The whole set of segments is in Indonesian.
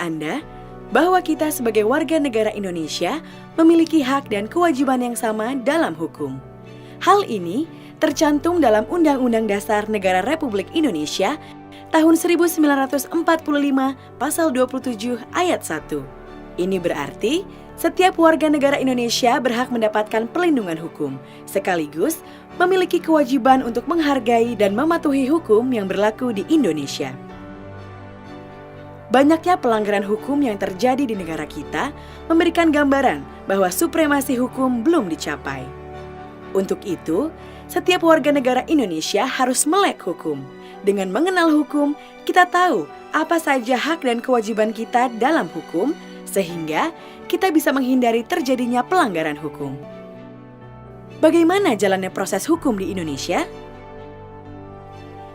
Anda bahwa kita sebagai warga negara Indonesia memiliki hak dan kewajiban yang sama dalam hukum? Hal ini tercantum dalam Undang-Undang Dasar Negara Republik Indonesia tahun 1945 pasal 27 ayat 1. Ini berarti setiap warga negara Indonesia berhak mendapatkan perlindungan hukum, sekaligus memiliki kewajiban untuk menghargai dan mematuhi hukum yang berlaku di Indonesia. Banyaknya pelanggaran hukum yang terjadi di negara kita memberikan gambaran bahwa supremasi hukum belum dicapai. Untuk itu, setiap warga negara Indonesia harus melek hukum. Dengan mengenal hukum, kita tahu apa saja hak dan kewajiban kita dalam hukum, sehingga kita bisa menghindari terjadinya pelanggaran hukum. Bagaimana jalannya proses hukum di Indonesia?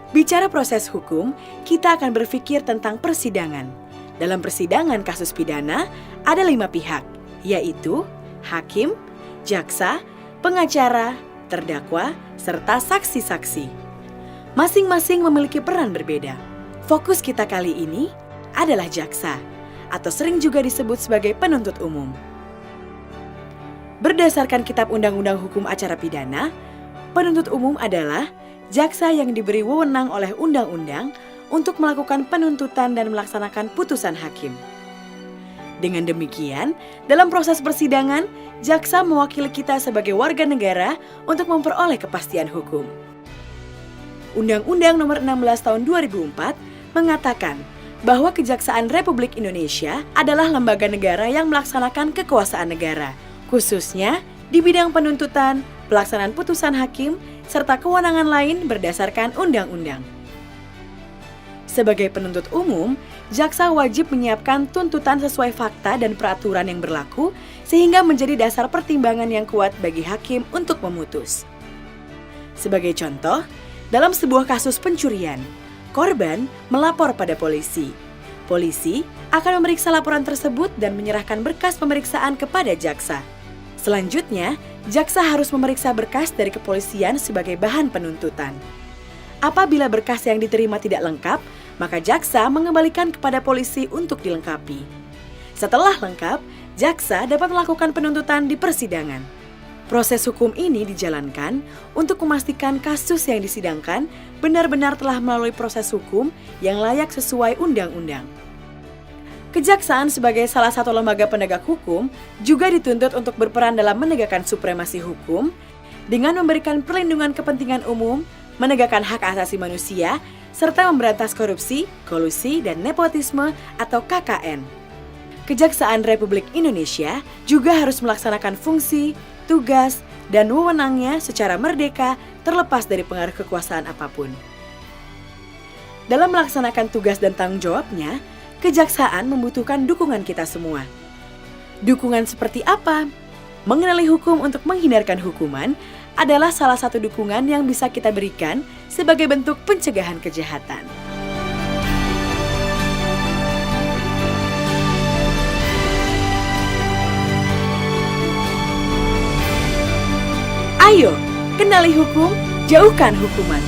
Bicara proses hukum, kita akan berpikir tentang persidangan. Dalam persidangan kasus pidana, ada 5 pihak, yaitu hakim, jaksa, pengacara, terdakwa, serta saksi-saksi. Masing-masing memiliki peran berbeda. Fokus kita kali ini adalah jaksa, atau sering juga disebut sebagai penuntut umum. Berdasarkan Kitab Undang-Undang Hukum Acara Pidana, penuntut umum adalah jaksa yang diberi wewenang oleh undang-undang untuk melakukan penuntutan dan melaksanakan putusan hakim. Dengan demikian, dalam proses persidangan, jaksa mewakili kita sebagai warga negara untuk memperoleh kepastian hukum. Undang-Undang Nomor 16 Tahun 2004 mengatakan bahwa Kejaksaan Republik Indonesia adalah lembaga negara yang melaksanakan kekuasaan negara, khususnya di bidang penuntutan, pelaksanaan putusan hakim, serta kewenangan lain berdasarkan undang-undang. Sebagai penuntut umum, jaksa wajib menyiapkan tuntutan sesuai fakta dan peraturan yang berlaku sehingga menjadi dasar pertimbangan yang kuat bagi hakim untuk memutus. Sebagai contoh, dalam sebuah kasus pencurian, korban melapor pada polisi. Polisi akan memeriksa laporan tersebut dan menyerahkan berkas pemeriksaan kepada jaksa. Selanjutnya, jaksa harus memeriksa berkas dari kepolisian sebagai bahan penuntutan. Apabila berkas yang diterima tidak lengkap, maka jaksa mengembalikan kepada polisi untuk dilengkapi. Setelah lengkap, jaksa dapat melakukan penuntutan di persidangan. Proses hukum ini dijalankan untuk memastikan kasus yang disidangkan benar-benar telah melalui proses hukum yang layak sesuai undang-undang. Kejaksaan sebagai salah satu lembaga penegak hukum juga dituntut untuk berperan dalam menegakkan supremasi hukum dengan memberikan perlindungan kepentingan umum, menegakkan hak asasi manusia, serta memberantas korupsi, kolusi, dan nepotisme atau KKN. Kejaksaan Republik Indonesia juga harus melaksanakan fungsi, tugas, dan wewenangnya secara merdeka terlepas dari pengaruh kekuasaan apapun. Dalam melaksanakan tugas dan tanggung jawabnya, kejaksaan membutuhkan dukungan kita semua. Dukungan seperti apa? Mengenali hukum untuk menghindarkan hukuman adalah salah satu dukungan yang bisa kita berikan sebagai bentuk pencegahan kejahatan. Ayo, kenali hukum, jauhkan hukuman.